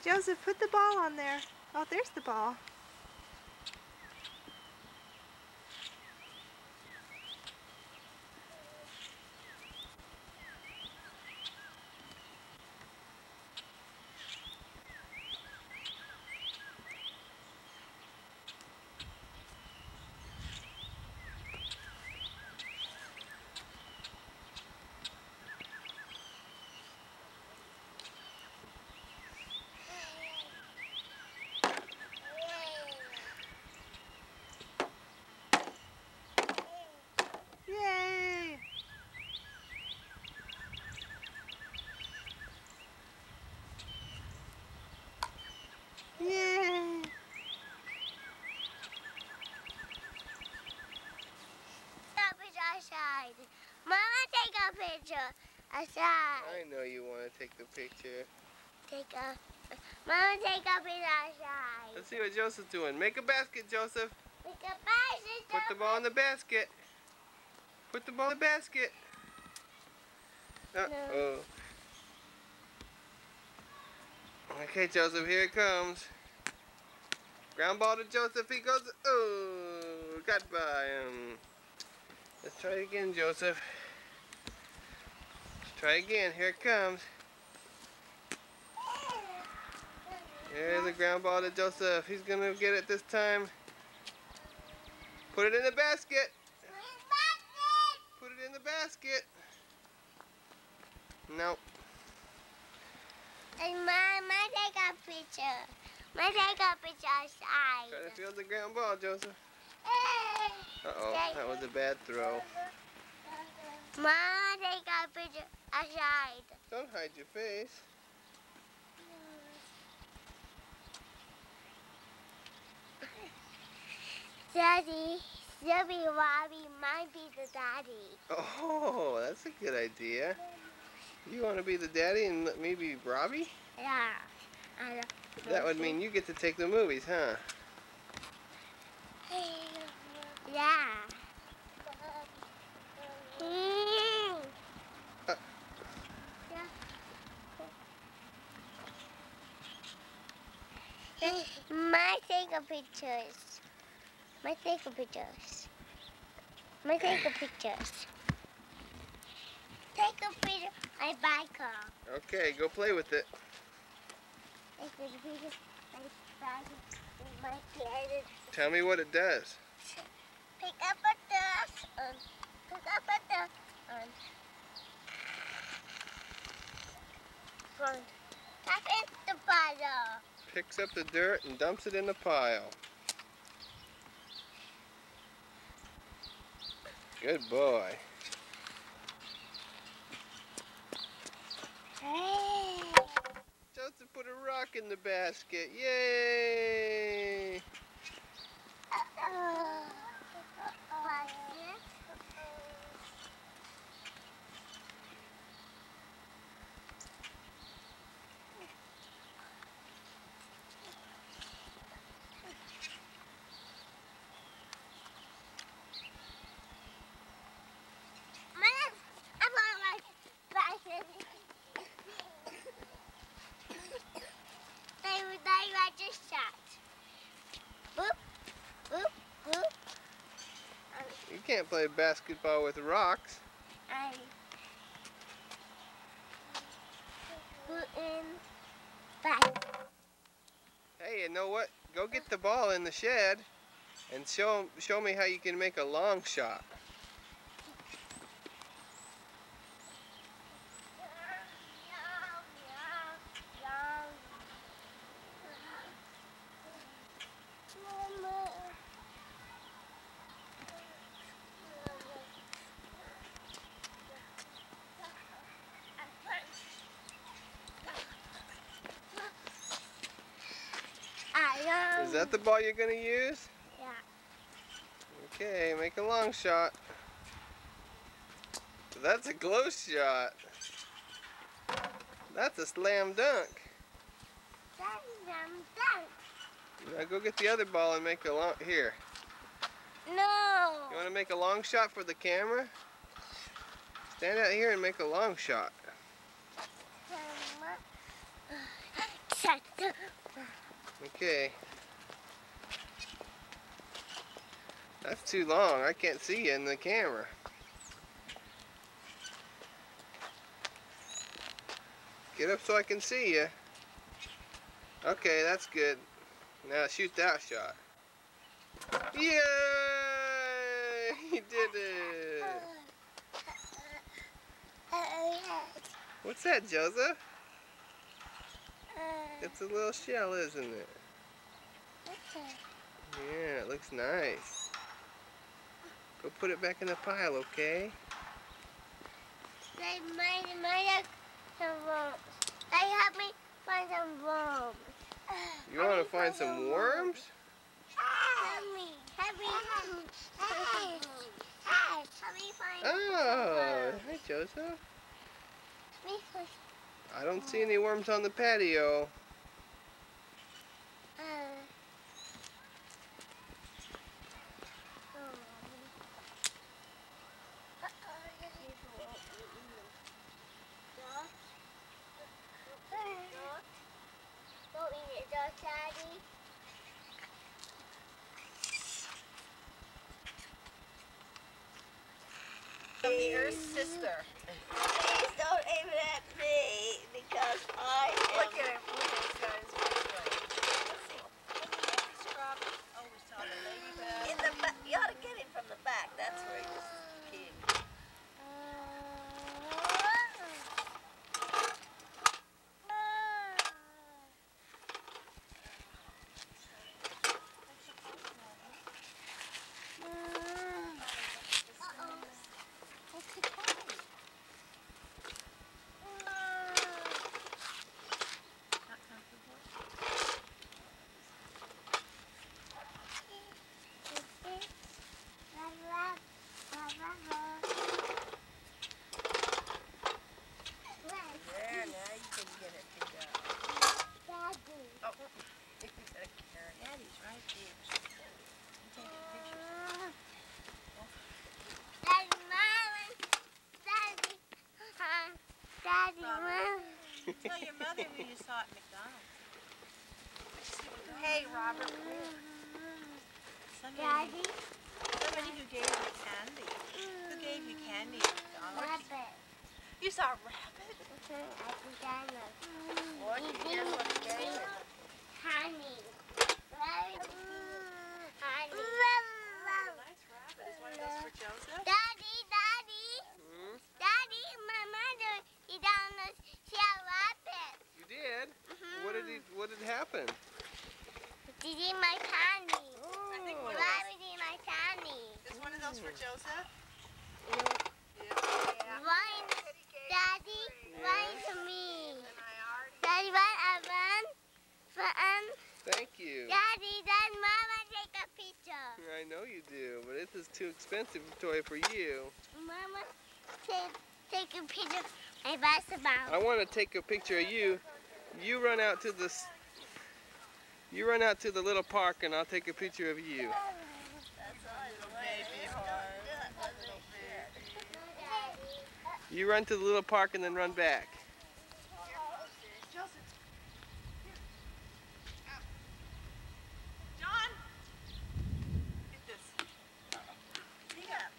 Joseph, put the ball on there. Oh, there's the ball. Yay! Yay! Outside. Mama, take a picture. Outside. I know you want to take the picture. Mama, take a picture outside. Let's see what Joseph's doing. Make a basket, Joseph. Make a basket. Put the ball in the basket. Put the ball in the basket. Uh-oh. Okay, Joseph, here it comes. Ground ball to Joseph. He goes. Oh, got by him. Let's try it again, Joseph. Let's try again. Here it comes. There's the ground ball to Joseph. He's going to get it this time. Put it in the basket. Put it in the basket. Nope. And Mama, take a picture. Mama, take a picture outside. Try to field the ground ball, Joseph. Uh-oh, that was a bad throw. Mama, take a picture outside. Don't hide your face. Daddy, Zibby Robbie might be the daddy. Oh, that's a good idea. You want to be the daddy and let me be Robbie? Yeah. That would mean you get to take the movies, huh? Yeah. Might take a pictures. Might take a pictures. Might take a pictures. Take a picture. I buy car. Okay, go play with it. Take a picture. I buy my carrot. Tell me what it does. Pick up a dust. Pick up a dust. Tap in the pile. Picks up the dirt and dumps it in the pile. Good boy. Hey. Joseph put a rock in the basket. Yay! You can't play basketball with rocks. I put in back. Hey, you know what? Go get the ball in the shed and show me how you can make a long shot. Is that the ball you're going to use? Yeah. Okay, make a long shot. That's a close shot. That's a slam dunk. That's slam dunk. Now go get the other ball and make a long... Here. No. You want to make a long shot for the camera? Stand out here and make a long shot. Okay. That's too long. I can't see you in the camera. Get up so I can see you. Okay, that's good. Now shoot that shot. Yay! He did it! What's that, Joseph? It's a little shell, isn't it? Yeah, it looks nice. Go put it back in the pile, okay? They might some worms. They help me find some worms. You want to find some worms? Help me find Oh, hi, Joseph. I don't see any worms on the patio. Don't eat it, Daddy. I'm the Earth's sister. Please don't aim it at me because I am. Look at him. Look at this guy's Let's see. Oh, we saw the ladybug. In the back. You ought to get him from the back. That's where he was peeing. There, now you can get it to go. Daddy. Oh, he's a carrot. Daddy's right there. You taking pictures? Daddy, Mama. Daddy. Daddy, Mama. Tell your mother who you saw at McDonald's. Hey, Robert. Daddy. Somebody who gave you candy. Who gave you candy at McDonald's? Rabbit. You saw a rabbit? At McDonald's. Boy, you guess what he gave you? Honey. Honey. Nice rabbit. Is one of those for Joseph? Daddy, Daddy, my mother, she down the she a rabbit. You did? What did happen? Did eat my candy. I think Oh. one of Rabbit eat my candy. Is one of those for Joseph? Run, Daddy, run to me. And I already... Daddy, run. Thank you. Daddy, then Mama take a picture. I know you do, but this is too expensive a toy for you. Mama, take a picture of my basketball. I want to take a picture of you. You run out to the little park, and I'll take a picture of you. You run to the little park and then run back. John! Get this. Speak up.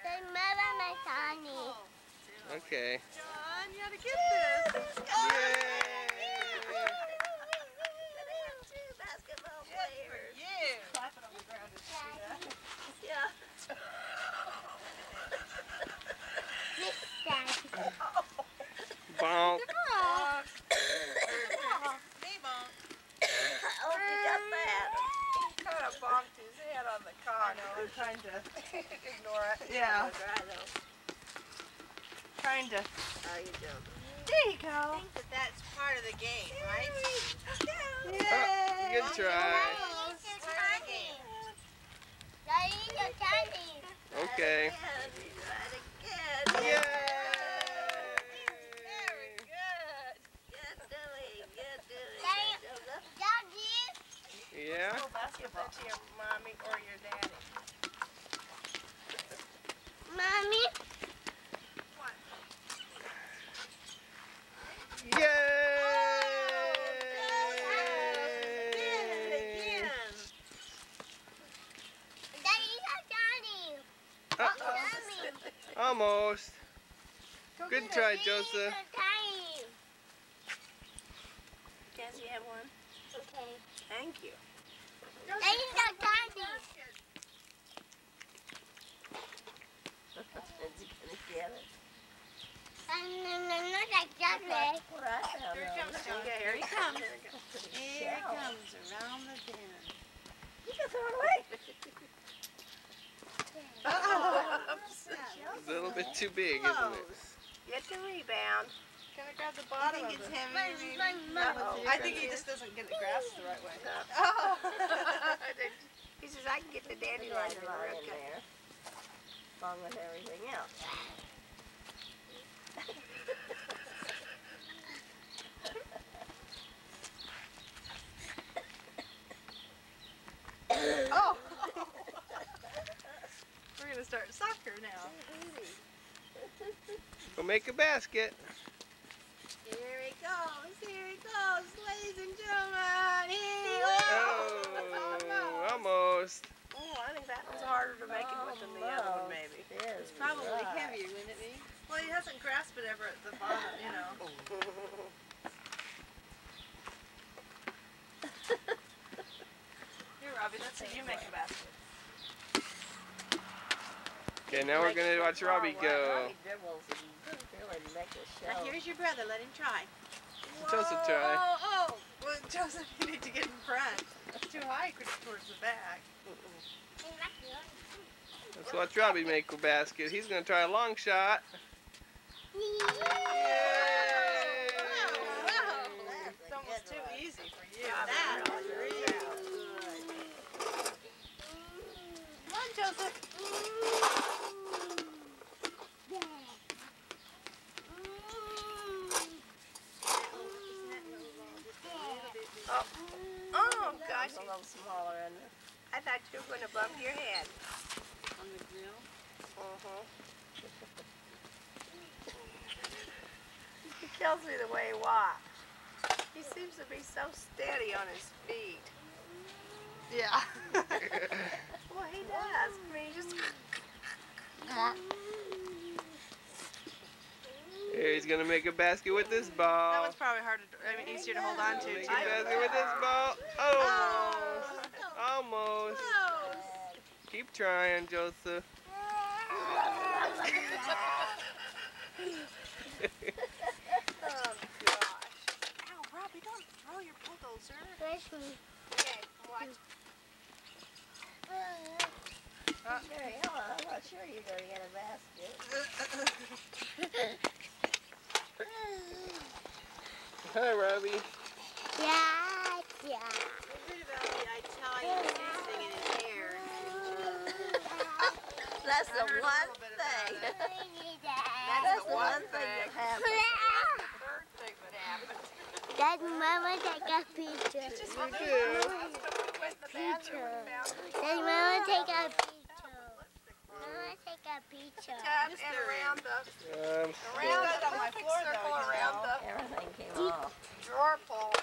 Then Mama, my Sonny. Okay. John, you gotta get this. Yay! Basketball Good for players. you. Clap it on the ground and see that. Yeah. Daddy. Bonk. Bonk. Me bonk. Oh, you got that. He kind of bonked his head on the car. I know, I'm trying to ignore it. Yeah. Trying to... How you doing? There you go. I think that's part of the game, right? Good try. Part of the game. Daddy, your candy. Okay. Right again. Yay! Very good. Good doing. Daddy. Joseph. Daddy. Yeah? Oh, that's Give that to your mommy or your daddy. Mommy. Yay! Daddy, Johnny. Mommy. Almost. Go Good get try, Daddy, Joseph. Johnny. Cassie, have one? Okay. Thank you. Daddy, Johnny. Is he gonna get it? Not like chocolate. What I found Here he out comes, was John. Okay, Here he comes. pretty Here he shallow. comes around the bend. You can throw it away. Oops. It's a little bit too big, isn't it? Close. Get the rebound. Can I grab the I bottom think of it's it? heavy, maybe. Uh-oh. I think he just doesn't get the grass the right way. Oh. He says, I can get the dandelion in the Dandelion root in cut. there, along with everything else. Oh! We're gonna start soccer now. Go make a basket. Here he goes, ladies and gentlemen. Here he goes. Oh, almost. Oh, I think that one's harder to make it with than the other one, maybe. It's Probably heavier, wouldn't it be? Well, he hasn't grasped it ever at the bottom, you know. Here, Robbie, let's see you make a basket. Okay, now we're gonna watch Robbie go. Robbie dribbles and really make a Now show. here's your brother, let him try. Joseph, try. Oh! Well, Joseph, you need to get in front. It's too high towards the back. Let's watch Robbie make a basket. He's gonna try a long shot. Yay! It's almost too easy for you. That's That's really great. Come on, Joseph. Oh, gosh. It's a little smaller in there. I thought you were going to bump your head. On the grill. Uh-huh. He tells me the way he walks. He seems to be so steady on his feet. Yeah. Well, he does. I mean, he just... Here, he's gonna make a basket with this That ball. one's probably harder, easier to hold on to. Make a too. basket with this ball. Almost. Keep trying, Joseph. Oh, gosh. Ow, Robbie, don't throw your bulldozer. Okay, watch. Sherry, hold on, I'm not sure you're going to get a basket. Hi, Robbie. Yeah. I tell you, anything in his hair. That's the I heard a one little bit about thing. it. That's the one thing that happens. The third thing that happened. Dad, Mama, take a picture. You do. Went in the bathroom and found Dad, Mama, take a picture. Mama, take a picture. tub and around the I'm around It's the on my perfect floor, circle though, you around know. the Everything came off. drawer pull.